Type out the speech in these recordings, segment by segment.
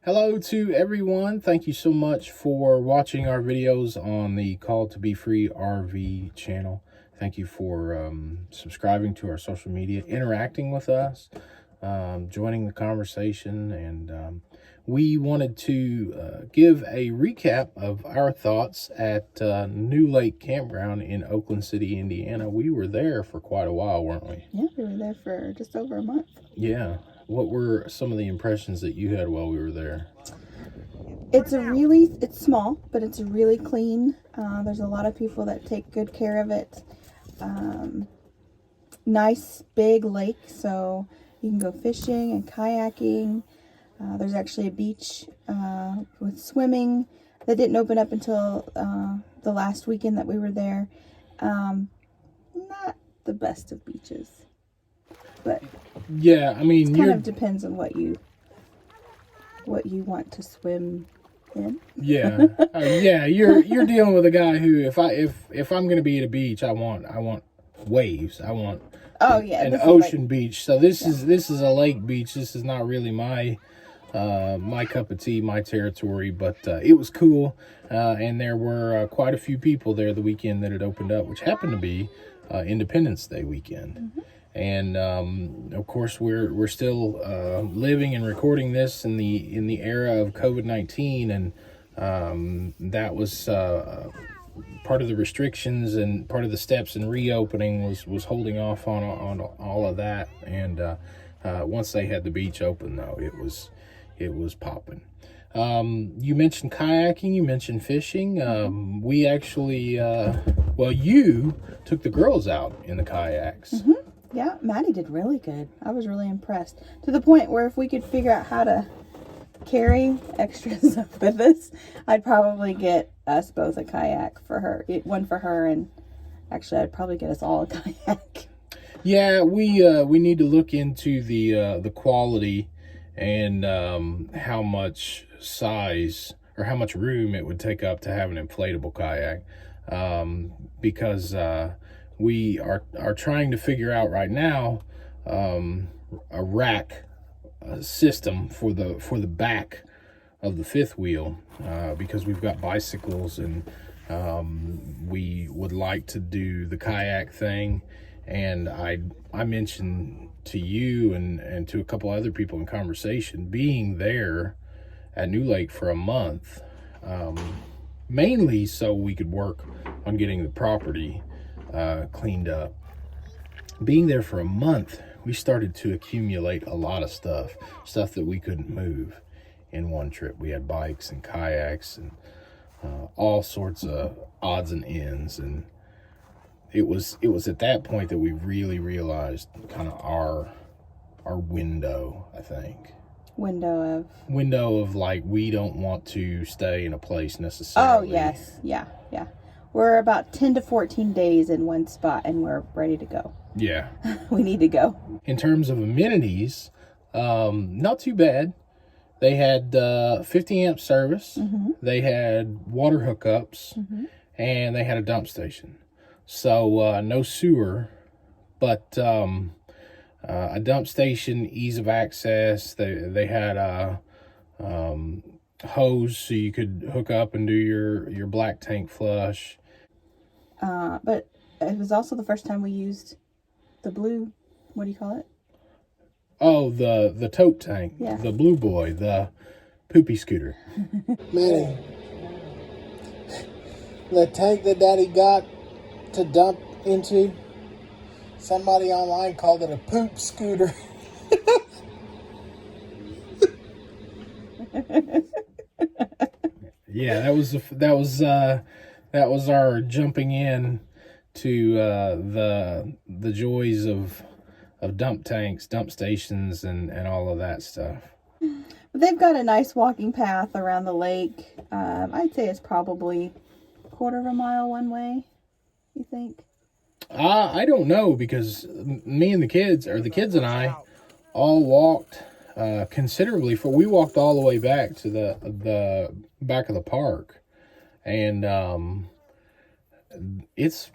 Hello to everyone. Thank you so much for watching our videos on the Call to Be Free RV channel. Thank you for subscribing to our social media, interacting with us, joining the conversation. And we wanted to give a recap of our thoughts at New Lake Campground in Oakland City, Indiana. We were there for quite a while, weren't we? Yeah, we were there for just over a month. Yeah. What were some of the impressions that you had while we were there? It's small, but it's really clean. There's a lot of people that take good care of it. Nice big lake, so you can go fishing and kayaking. There's actually a beach with swimming that didn't open up until the last weekend that we were there. Not the best of beaches, but yeah, I mean, it kind of depends on what you want to swim in. Yeah, yeah, you're dealing with a guy who, if I'm going to be at a beach, I want waves. I want an ocean beach. So this is a lake beach. This is not really my cup of tea, my territory, but it was cool, and there were quite a few people there the weekend that it opened up, which happened to be Independence Day weekend. Mm-hmm. And of course, we're still living and recording this in the era of COVID-19, and that was part of the restrictions and part of the steps in reopening was holding off on all of that. And once they had the beach open, though, it was popping. You mentioned kayaking, you mentioned fishing. We actually, you took the girls out in the kayaks. Mm-hmm. Yeah, Maddie did really good. I was really impressed. To the point where if we could figure out how to carry extra stuff with us, I'd probably get us both a kayak for her. One for her, and actually I'd probably get us all a kayak. Yeah, we need to look into the quality and how much size or how much room it would take up to have an inflatable kayak, because we are trying to figure out right now a rack system for the back of the fifth wheel, because we've got bicycles, and we would like to do the kayak thing. And I mentioned to you and to a couple other people in conversation, being there at New Lake for a month, mainly so we could work on getting the property cleaned up. Being there for a month, we started to accumulate a lot of stuff that we couldn't move in one trip. We had bikes and kayaks and all sorts of odds and ends, and it was at that point that we really realized kind of our window, I think. Window of like, we don't want to stay in a place necessarily. Oh, yes. Yeah. We're about 10 to 14 days in one spot, and we're ready to go. Yeah. We need to go. In terms of amenities, not too bad. They had 50 amp service. Mm-hmm. They had water hookups, mm-hmm. and they had a dump station. So no sewer, but a dump station, ease of access. They had a hose so you could hook up and do your black tank flush. But it was also the first time we used the blue, what do you call it? Oh, the tote tank. Yeah. The blue boy, the poopy scooter. Manny, the tank that Daddy got to dump into, somebody online called it a poop scooter. Yeah, that was our jumping in to the joys of dump tanks, dump stations, and all of that stuff. They've got a nice walking path around the lake. I'd say it's probably a quarter of a mile one way. You think? I don't know, because me and the kids and I all walked considerably. We walked all the way back to the back of the park, and it's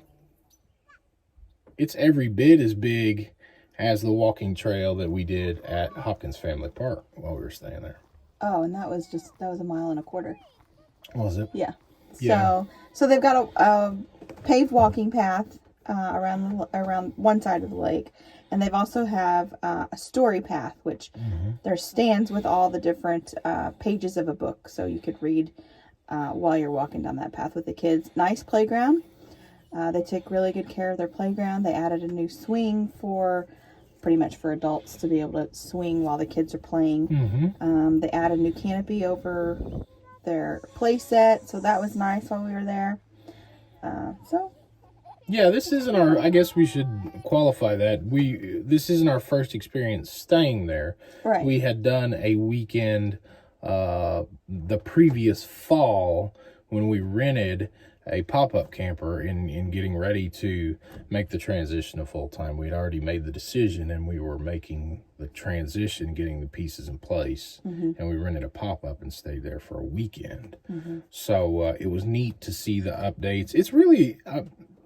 every bit as big as the walking trail that we did at Hopkins Family Park while we were staying there. Oh, and that was 1.25 miles. Was it? Yeah. Yeah. So they've got a paved walking path around one side of the lake, and they've also have a story path, which there's stands with all the different pages of a book, so you could read while you're walking down that path with the kids. Nice playground. They take really good care of their playground. They added a new swing pretty much for adults to be able to swing while the kids are playing. They added a new canopy over their play set, so that was nice while we were there. Yeah, this isn't our, I guess we should qualify that. This isn't our first experience staying there. Right. We had done a weekend the previous fall when we rented a pop-up camper in getting ready to make the transition to full-time. We'd already made the decision, and we were making the transition, getting the pieces in place, and we rented a pop-up and stayed there for a weekend. So it was neat to see the updates. It's really,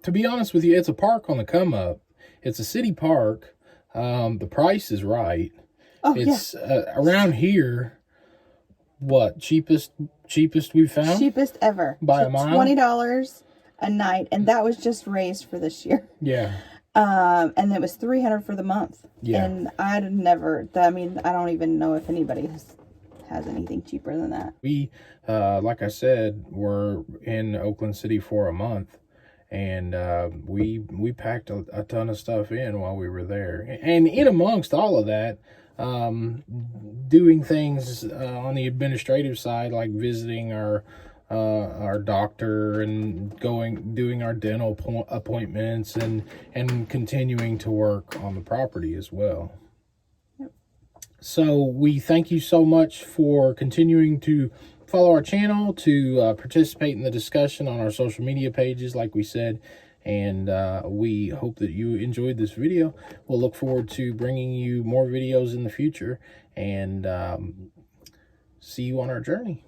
to be honest with you, it's a park on the come-up. It's a city park. The price is right. Oh, it's around here. What, cheapest we've found? Cheapest ever. By a mile? $20 a night, and that was just raised for this year. Yeah. And it was $300 for the month. Yeah. And I don't even know if anybody has anything cheaper than that. We, like I said, were in Oakland City for a month, and we packed a ton of stuff in while we were there. And in amongst all of that, doing things on the administrative side, like visiting our doctor and doing our dental appointments and continuing to work on the property as well. Yep. So we thank you so much for continuing to follow our channel, to participate in the discussion on our social media pages, like we said. And we hope that you enjoyed this video. We'll look forward to bringing you more videos in the future, and see you on our journey.